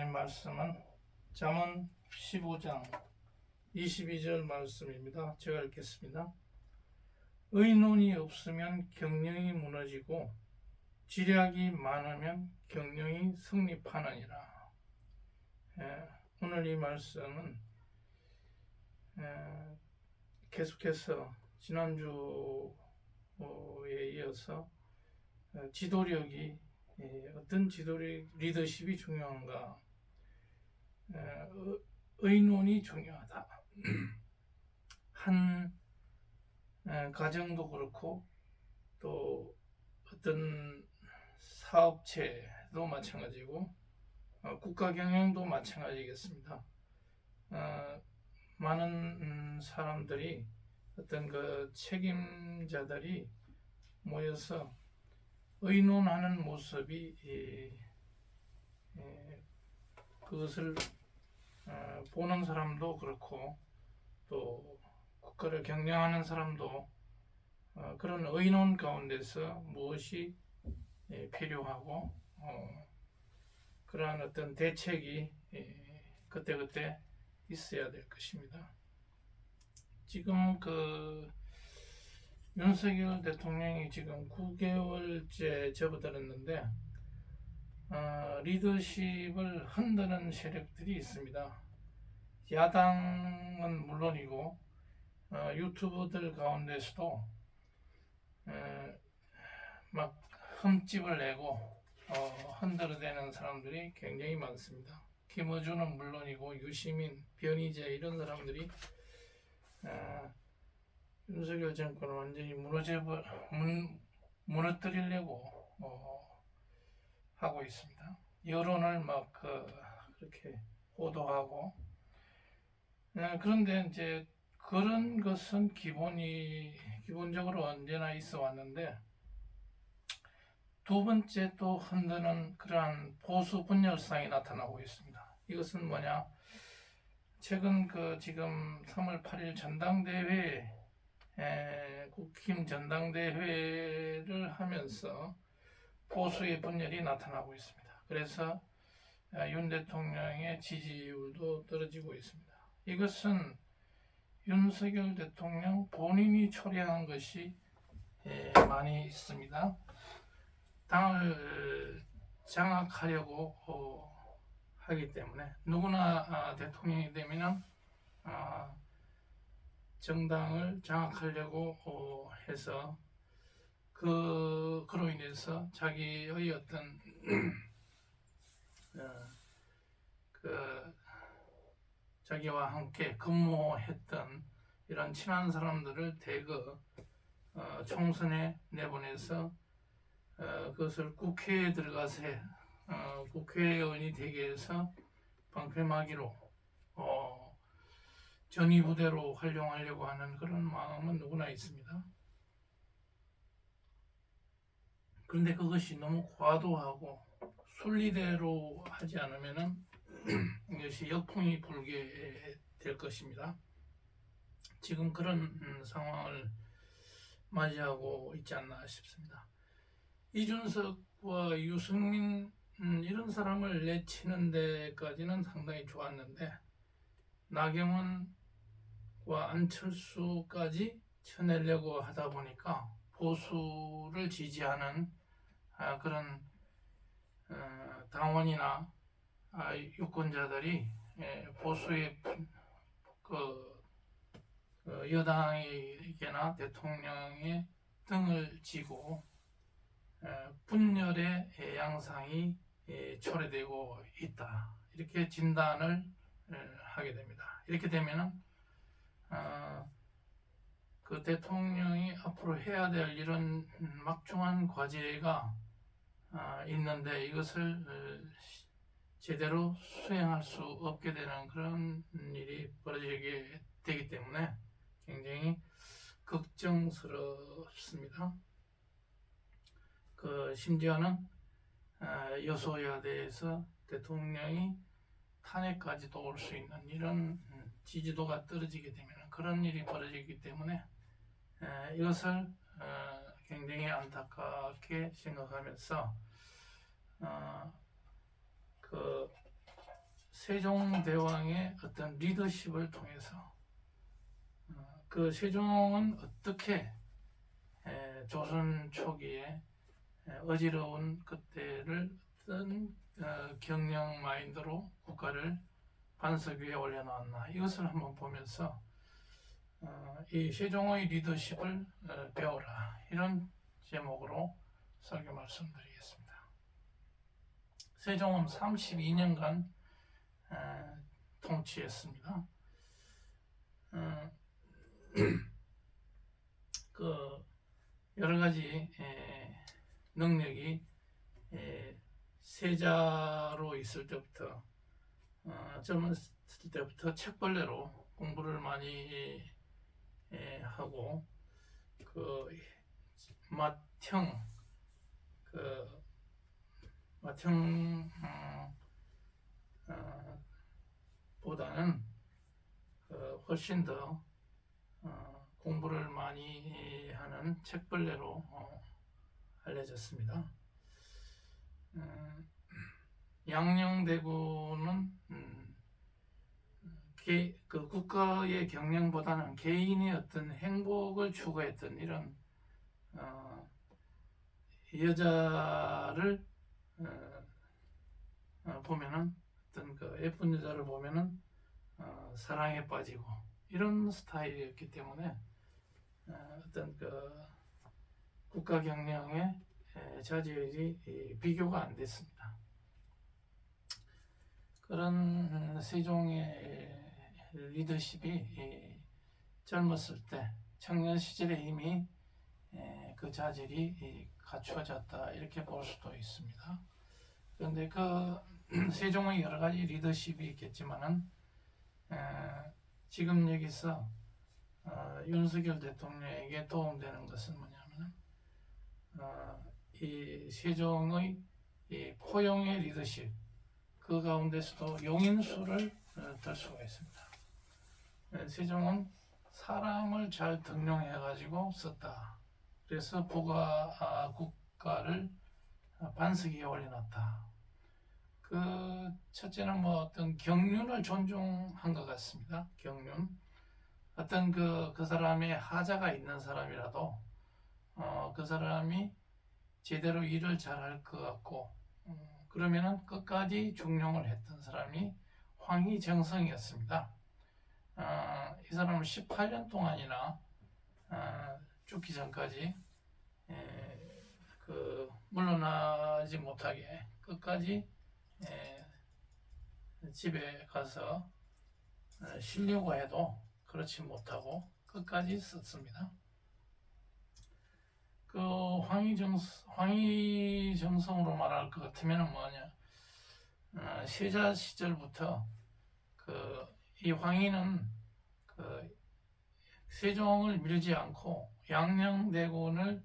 하나님의 말씀은 잠언 15장 22절 말씀입니다. 제가 읽겠습니다. 의논이 없으면 경영이 무너지고 지략이 많으면 경영이 성립하느니라. 오늘 이 말씀은 계속해서 지난주에 이어서 지도력이 어떤 리더십이 중요한가, 의논이 중요하다. 한 가정도 그렇고 또 어떤 사업체도 마찬가지고 국가 경영도 마찬가지겠습니다. 많은 사람들이 어떤 그 책임자들이 모여서 의논하는 모습이 그것을 보는 사람도 그렇고 또 국가를 경영하는 사람도 그런 의논 가운데서 무엇이 필요하고 그러한 어떤 대책이 그때그때 있어야 될 것입니다. 지금 그 윤석열 대통령이 지금 9개월째 접어들었는데 리더십을 흔드는 세력들이 있습니다. 야당은 물론이고 유튜버들 가운데서도 막 흠집을 내고 흔들어대는 사람들이 굉장히 많습니다. 김어준은 물론이고 유시민, 변희재 이런 사람들이 윤석열 정권을 완전히 무너뜨리려고 하고 있습니다. 여론을 막 그렇게 호도하고 그런데 이제 그런 것은 기본적으로 언제나 있어 왔는데 두 번째 또 흔드는 그러한 보수 분열상이 나타나고 있습니다. 이것은 뭐냐? 최근 지금 3월 8일 국힘 전당대회를 하면서 보수의 분열이 나타나고 있습니다. 그래서 윤 대통령의 지지율도 떨어지고 있습니다. 이것은 윤석열 대통령 본인이 초래한 것이 많이 있습니다. 당을 장악하려고 하기 때문에 누구나 대통령이 되면 정당을 장악하려고 해서 그로 인해서 자기의 어떤 자기와 함께 근무했던 이런 친한 사람들을 대거 총선에 내보내서 그것을 국회에 들어가서 국회의원이 되게 해서 방패막이로 전위부대로 활용하려고 하는 그런 마음은 누구나 있습니다. 그런데 그것이 너무 과도하고 순리대로 하지 않으면 이것이 역풍이 불게 될 것입니다. 지금 그런 상황을 맞이하고 있지 않나 싶습니다. 이준석과 유승민 이런 사람을 내치는 데까지는 상당히 좋았는데 나경원과 안철수까지 쳐내려고 하다 보니까 보수를 지지하는 그런 당원이나 유권자들이 보수의 여당에게나 대통령의 등을 지고 분열의 양상이 초래되고 있다. 이렇게 진단을 하게 됩니다. 이렇게 되면은 그 대통령이 앞으로 해야 될 이런 막중한 과제가 있는데 이것을 제대로 수행할 수 없게 되는 그런 일이 벌어지게 되기 때문에 굉장히 걱정스럽습니다. 심지어는 여소야대에서 대통령이 탄핵까지도 올 수 있는 이런 지지도가 떨어지게 되면 그런 일이 벌어지기 때문에 이것을 굉장히 안타깝게 생각하면서 세종대왕의 어떤 리더십을 통해서 그 세종은 어떻게 조선 초기에 어지러운 그때를 어떤 경영 마인드로 국가를 반석 위에 올려놓았나, 이것을 한번 보면서 이 세종의 리더십을 배워라, 이런 제목으로 설교 말씀드리겠습니다. 세종은 32년간 통치했습니다. 그 여러 가지 능력이 세자로 있을 때부터 젊었을 때부터 책벌레로 공부를 많이 하고 그 맏형 보다는 훨씬 더 공부를 많이 하는 책벌레로 알려졌습니다. 양녕대군은 그 국가의 경영보다는 개인의 어떤 행복을 추구했던 이런 여자를 보면은, 어떤 그 예쁜 여자를 보면은 사랑에 빠지고 이런 스타일이었기 때문에 어떤 그 국가 경영의 자질이 비교가 안 됐습니다. 그런 세종의 리더십이 젊었을 때, 청년 시절에 이미 그 자질이 갖추어졌다, 이렇게 볼 수도 있습니다. 그런데 그 세종의 여러 가지 리더십이 있겠지만은 지금 여기서 윤석열 대통령에게 도움되는 것은 뭐냐면 이 세종의 이 포용의 리더십, 그 가운데서도 용인수를 들 수가 있습니다. 세종은 사람을 잘 등용해 가지고 썼다. 그래서 국가를 반석 위에 올려놨다. 그 첫째는 뭐 어떤 경륜을 존중한 것 같습니다. 경륜. 어떤 그 사람의 하자가 있는 사람이라도 그 사람이 제대로 일을 잘할 것 같고 그러면은 끝까지 중용을 했던 사람이 황희정성이었습니다. 이 사람은 18년 동안이나 죽기 전까지 물러나지 못하게 끝까지 집에 가서 쉬려고 해도 그렇지 못하고 끝까지 썼습니다. 그 황희정성으로 말할 것 같으면 뭐냐, 세자 시절부터 이 황희는 세종을 밀지 않고 양녕대군을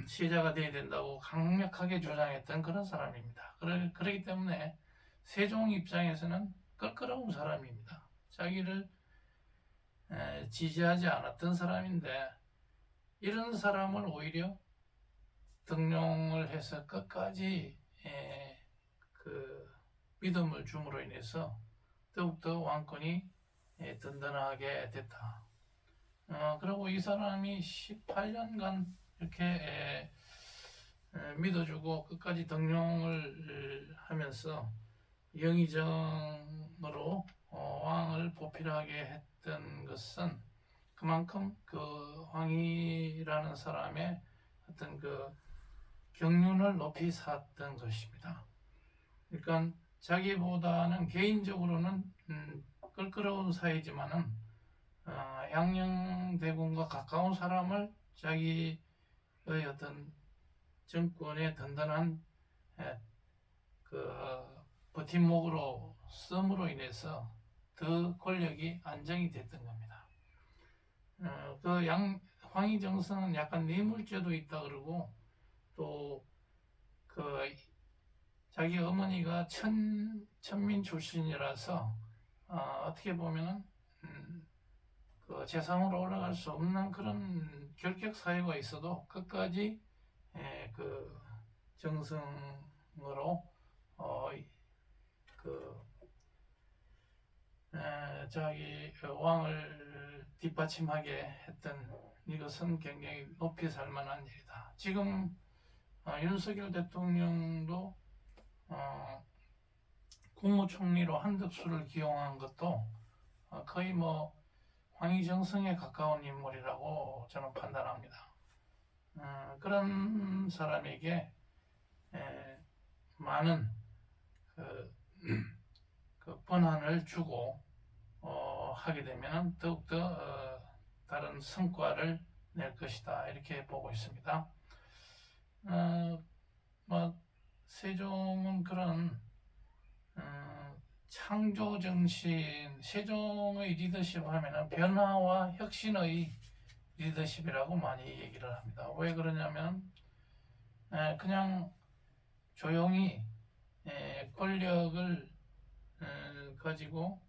세자가 되어야 된다고 강력하게 주장했던 그런 사람입니다. 그렇기 때문에 세종 입장에서는 껄끄러운 사람입니다. 자기를 지지하지 않았던 사람인데 이런 사람을 오히려 등용을 해서 끝까지 믿음을 줌으로 인해서 더욱더 왕권이 든든하게 됐다. 그리고 이 사람이 18년간 이렇게 믿어주고 끝까지 등용을 하면서 영의정으로 왕을 보필하게 했던 것은 그만큼 그 황희라는 사람의 어떤 그 경륜을 높이 샀던 것입니다. 그러니까 자기보다는 개인적으로는 껄끄러운 사이지만은 양녕대군과 가까운 사람을 자기의 어떤 정권의 든든한 버팀목으로 씀으로 인해서 더 권력이 안정이 됐던 겁니다. 황희정성은 약간 뇌물죄도 있다 그러고 또 자기 어머니가 천민 출신이라서 어떻게 보면은 재상으로 올라갈 수 없는 그런 결격 사유가 있어도 끝까지 정성으로 자기 왕을 뒷받침하게 했던 이것은 굉장히 높이 살만한 일이다. 지금 윤석열 대통령도 국무총리로 한덕수를 기용한 것도 거의 뭐 황희정성에 가까운 인물이라고 저는 판단합니다. 그런 사람에게 많은 그 권한을 주고 하게 되면 더욱더 다른 성과를 낼 것이다, 이렇게 보고 있습니다. 뭐 세종은 그런 창조 정신, 세종의 리더십 하면은 변화와 혁신의 리더십이라고 많이 얘기를 합니다. 왜 그러냐면 그냥 조용히 권력을 가지고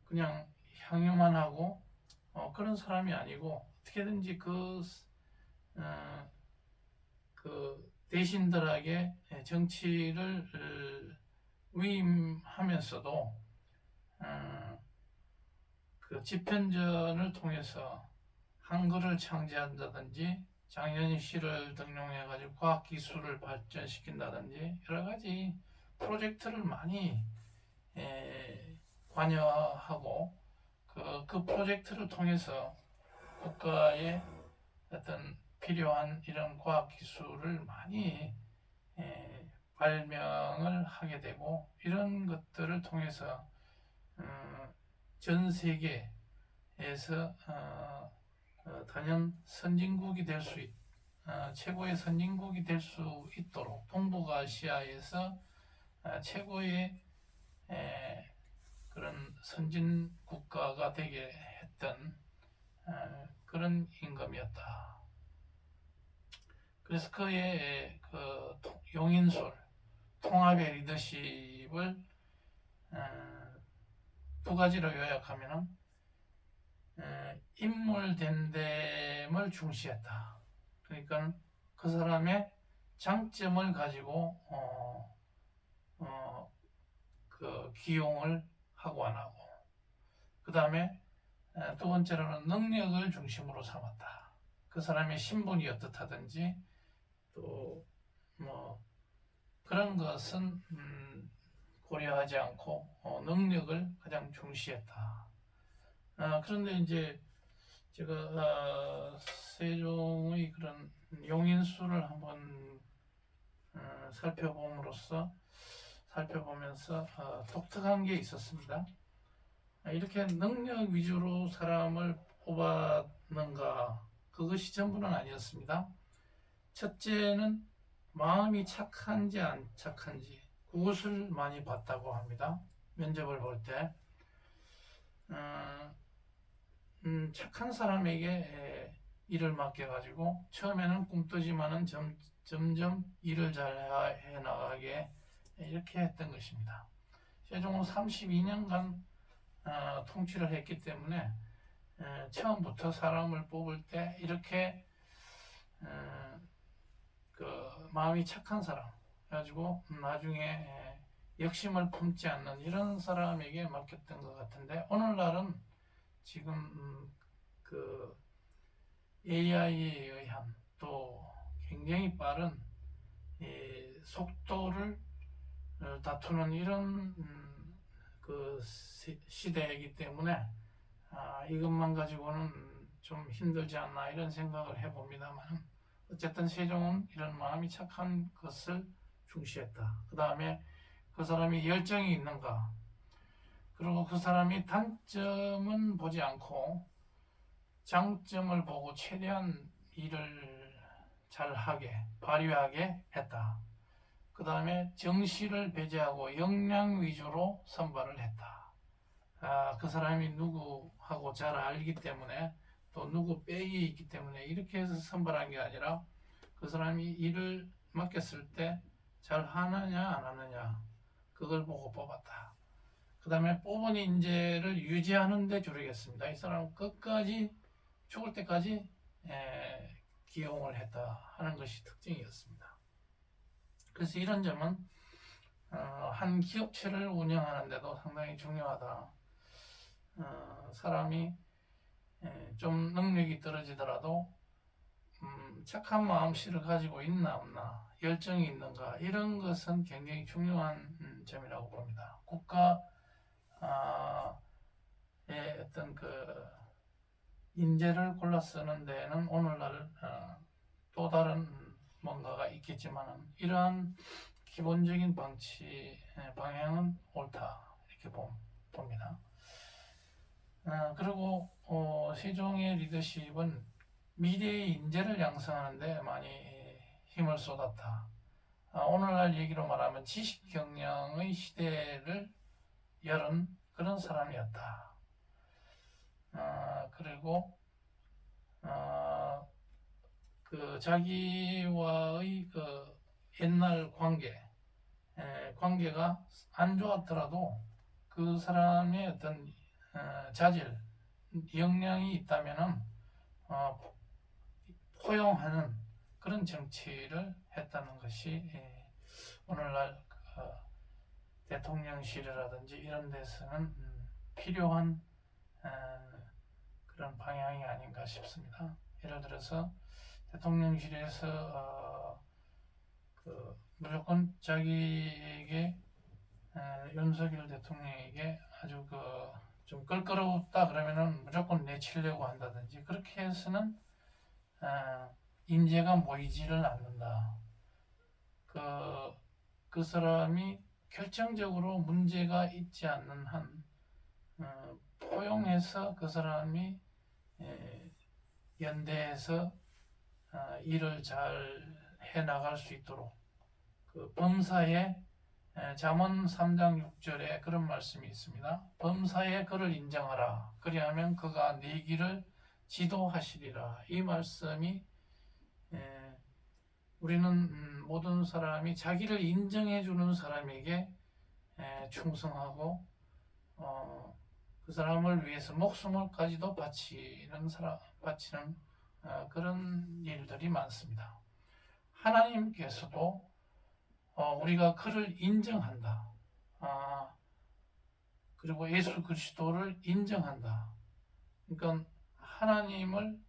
그냥 향유만 하고 그런 사람이 아니고 어떻게든지 그 대신들에게 정치를 위임하면서도 그 집현전을 통해서 한글을 창제한다든지 장현시를 등용해가지고 과학기술을 발전시킨다든지 여러가지 프로젝트를 많이 관여하고 그 프로젝트를 통해서 국가에 어떤 필요한 이런 과학기술을 많이 발명을 하게 되고, 이런 것들을 통해서 전 세계에서 단연 선진국이 될 수 최고의 선진국이 될 수 있도록 동북아시아에서 최고의 그런 선진 국가가 되게 했던 그런 임금이었다. 그래서 그의 그 용인술, 통합의 리더십을 두 가지로 요약하면은 인물됨됨을 중시했다. 그러니까 그 사람의 장점을 가지고 그 기용을 하고 안 하고, 그 다음에 두 번째로는 능력을 중심으로 삼았다. 그 사람의 신분이 어떻다든지 또 뭐 그런 것은 고려하지 않고 능력을 가장 중시했다. 그런데 이제 제가 세종의 그런 용인술을 한번 살펴보면서 독특한 게 있었습니다. 이렇게 능력 위주로 사람을 뽑았는가? 그것이 전부는 아니었습니다. 첫째는 마음이 착한지 안 착한지 그것을 많이 봤다고 합니다. 면접을 볼 때 착한 사람에게 일을 맡겨가지고 처음에는 꿈떠지만은 점점 일을 잘 해나가게 이렇게 했던 것입니다. 세종은 32년간 통치를 했기 때문에 처음부터 사람을 뽑을 때 이렇게 그 마음이 착한 사람 가지고 나중에 역심을 품지 않는 이런 사람에게 맡겼던 것 같은데, 오늘날은 지금 그 AI에 의한 또 굉장히 빠른 속도를 다투는 이런 그 시대이기 때문에 이것만 가지고는 좀 힘들지 않나 이런 생각을 해봅니다만, 어쨌든 세종은 이런 마음이 착한 것을 중시했다. 그 다음에 그 사람이 열정이 있는가, 그리고 그 사람이 단점은 보지 않고 장점을 보고 최대한 일을 잘하게 발휘하게 했다. 그 다음에 정시를 배제하고 역량 위주로 선발을 했다. 그 사람이 누구하고 잘 알기 때문에 또 누구 백이 있기 때문에 이렇게 해서 선발한 게 아니라 그 사람이 일을 맡겼을 때 잘 하느냐 안 하느냐 그걸 보고 뽑았다. 그 다음에 뽑은 인재를 유지하는 데 주력했습니다. 이 사람은 끝까지 죽을 때까지 기용을 했다 하는 것이 특징이었습니다. 그래서 이런 점은 한 기업체를 운영하는 데도 상당히 중요하다. 사람이 좀 능력이 떨어지더라도 착한 마음씨를 가지고 있나 없나, 열정이 있는가, 이런 것은 굉장히 중요한 점이라고 봅니다. 국가의 어떤 그 인재를 골라 쓰는 데에는 오늘날 또 다른 뭔가가 있겠지만 이러한 기본적인 방향은 옳다, 이렇게 봅니다. 그리고 세종의 리더십은 미래의 인재를 양성하는 데 많이 힘을 쏟았다. 오늘날 얘기로 말하면 지식경영의 시대를 열은 그런 사람이었다. 그리고 그 자기와의 그 옛날 관계가 안 좋았더라도 그 사람의 어떤 자질, 역량이 있다면은 포용하는 그런 정치를 했다는 것이 오늘날 대통령실이라든지 이런 데서는 필요한 그런 방향이 아닌가 싶습니다. 예를 들어서 대통령실에서 무조건 자기에게 윤석열 대통령에게 아주 좀 껄끄러웠다 그러면은 무조건 내치려고 한다든지, 그렇게 해서는 인재가 모이지를 않는다. 그 사람이 결정적으로 문제가 있지 않는 한 포용해서 그 사람이 연대해서 일을 잘 해나갈 수 있도록, 그 범사에 잠언 3장 6절에 그런 말씀이 있습니다. 범사에 그를 인정하라. 그리하면 그가 네 길을 지도하시리라. 이 말씀이 우리는 모든 사람이 자기를 인정해주는 사람에게 충성하고 그 사람을 위해서 목숨을까지도 바치는 그런 일들이 많습니다. 하나님께서도 우리가 그를 인정한다. 그리고 예수 그리스도를 인정한다. 그러니까 하나님을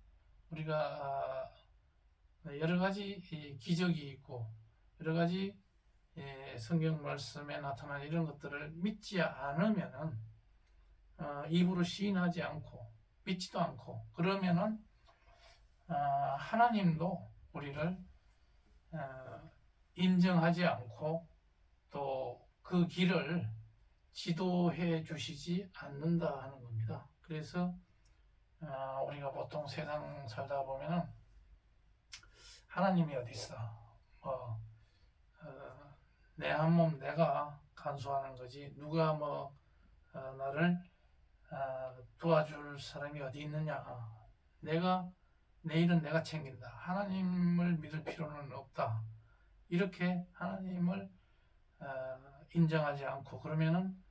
우리가 여러 가지 기적이 있고 여러 가지 성경 말씀에 나타난 이런 것들을 믿지 않으면은 입으로 시인하지 않고 믿지도 않고 그러면은 하나님도 우리를 인정하지 않고 또 그 길을 지도해 주시지 않는다 하는 겁니다. 그래서 우리가 보통 세상 살다 보면은 하나님이 어디 있어? 내 한 몸 내가 간수하는 거지 누가 나를 도와줄 사람이 어디 있느냐? 내 일은 내가 챙긴다. 하나님을 믿을 필요는 없다. 이렇게 하나님을 인정하지 않고 그러면은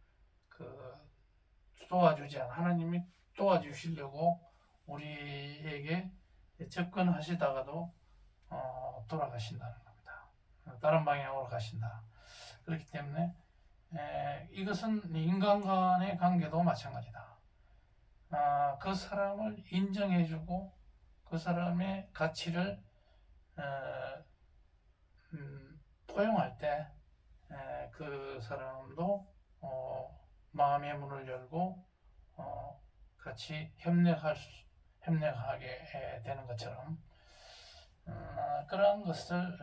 도와주지 않아. 하나님이 도와주시려고 우리에게 접근하시다가도 돌아가신다는 겁니다. 다른 방향으로 가신다. 그렇기 때문에 이것은 인간 간의 관계도 마찬가지다. 그 사람을 인정해주고 그 사람의 가치를 포용할 때 그 사람도 마음의 문을 열고 같이 협력하게 되는 것처럼 그러한 것을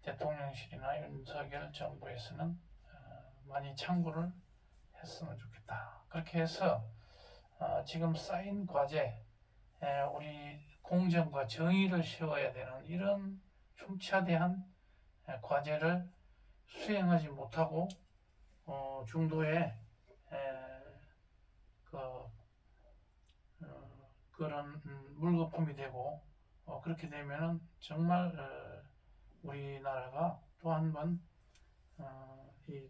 대통령실이나 윤석열 정부에서는 많이 참고를 했으면 좋겠다. 그렇게 해서 지금 쌓인 과제, 우리 공정과 정의를 세워야 되는 이런 중차대한 과제를 수행하지 못하고 중도에 그런 물거품이 되고 그렇게 되면은 정말 우리나라가 또 한 번 이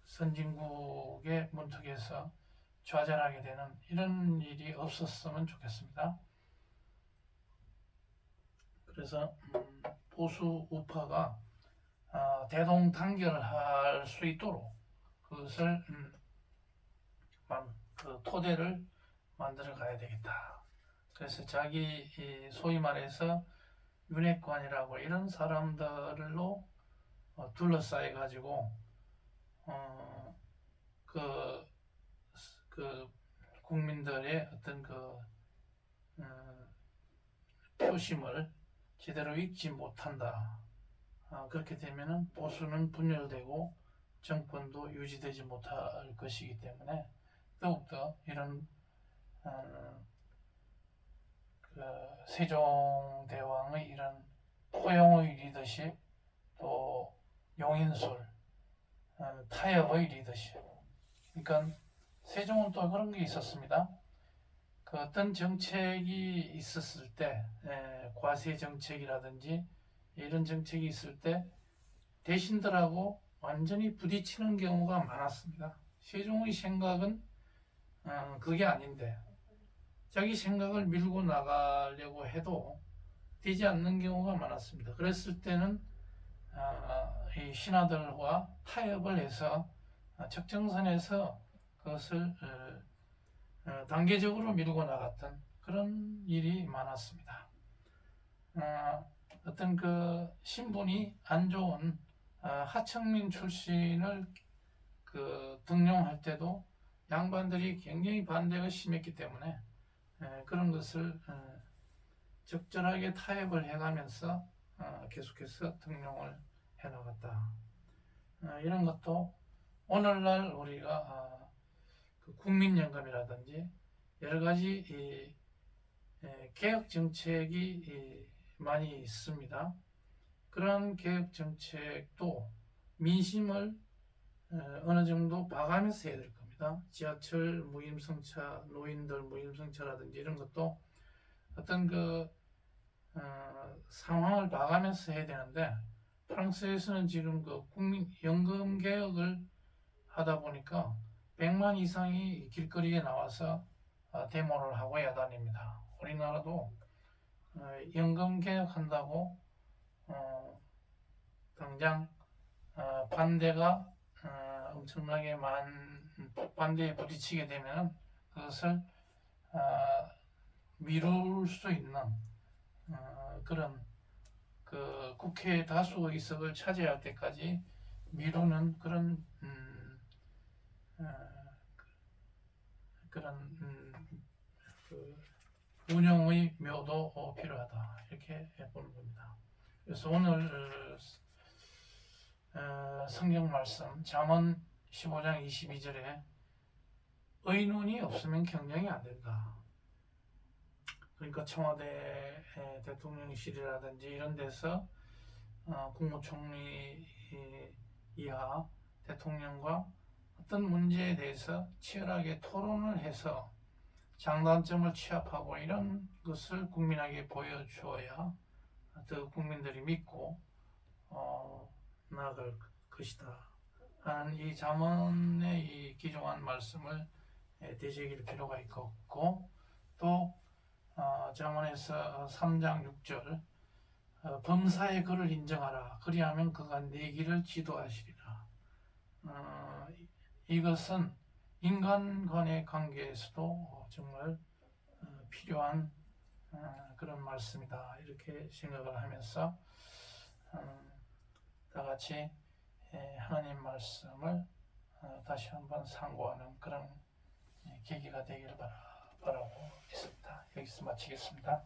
선진국의 문턱에서 좌절하게 되는 이런 일이 없었으면 좋겠습니다. 그래서 보수 우파가 대동단결할 수 있도록 그것을 그 토대를 만들어 가야 되겠다. 그래서 자기 소위 말해서 윤핵관이라고 이런 사람들로 둘러싸여 가지고 그, 그 국민들의 어떤 그 표심을 제대로 읽지 못한다. 그렇게 되면은 보수는 분열되고 정권도 유지되지 못할 것이기 때문에 더욱더 이런 그 세종대왕의 이런 포용의 리더십, 또 용인술, 타협의 리더십. 그러니까 세종은 또 그런 게 있었습니다. 그 어떤 정책이 있었을 때, 과세 정책이라든지 이런 정책이 있을 때 대신들하고 완전히 부딪히는 경우가 많았습니다. 세종의 생각은 그게 아닌데 자기 생각을 밀고 나가려고 해도 되지 않는 경우가 많았습니다. 그랬을 때는 이 신하들과 타협을 해서 적정선에서 그것을 단계적으로 밀고 나갔던 그런 일이 많았습니다. 어떤 그 신분이 안 좋은 하청민 출신을 그 등용할 때도 양반들이 굉장히 반대가 심했기 때문에 그런 것을 적절하게 타협을 해가면서 계속해서 등용을 해나갔다. 이런 것도 오늘날 우리가 그 국민연금이라든지 여러 가지 개혁 정책이 많이 있습니다. 그런 개혁 정책도 민심을 어느 정도 봐가면서 해야 될 겁니다. 지하철 무임승차, 노인들 무임승차라든지 이런 것도 어떤 그 상황을 봐가면서 해야 되는데 프랑스에서는 지금 그 국민 연금 개혁을 하다 보니까 100만 이상이 길거리에 나와서 데모를 하고 야단입니다. 우리나라도 연금 개혁한다고 당장 반대가 엄청나게 반대에 부딪히게 되면 그것을 미룰 수 있는 그런 그 국회 다수 의석을 차지할 때까지 미루는 그런 그 운영의 묘도 필요하다 이렇게 보는 겁니다. 그래서 오늘 성경 말씀 잠언 15장 22절에 의논이 없으면 경영이 안 된다. 그러니까 청와대 대통령실이라든지 이런 데서 국무총리 이하 대통령과 어떤 문제에 대해서 치열하게 토론을 해서 장단점을 취합하고 이런 것을 국민에게 보여주어야 더 국민들이 믿고 나아갈 것이다 하는 이 잠언의 이 귀중한 말씀을 되새길 필요가 있고 또 잠언에서 3장 6절 범사의 그를 인정하라 그리하면 그가 내 길을 지도하시리라. 이것은 인간 간의 관계에서도 정말 필요한 그런 말씀이다 이렇게 생각을 하면서 다 같이 하나님 말씀을 다시 한번 상고하는 그런 계기가 되기를 바라고 있습니다. 여기서 마치겠습니다.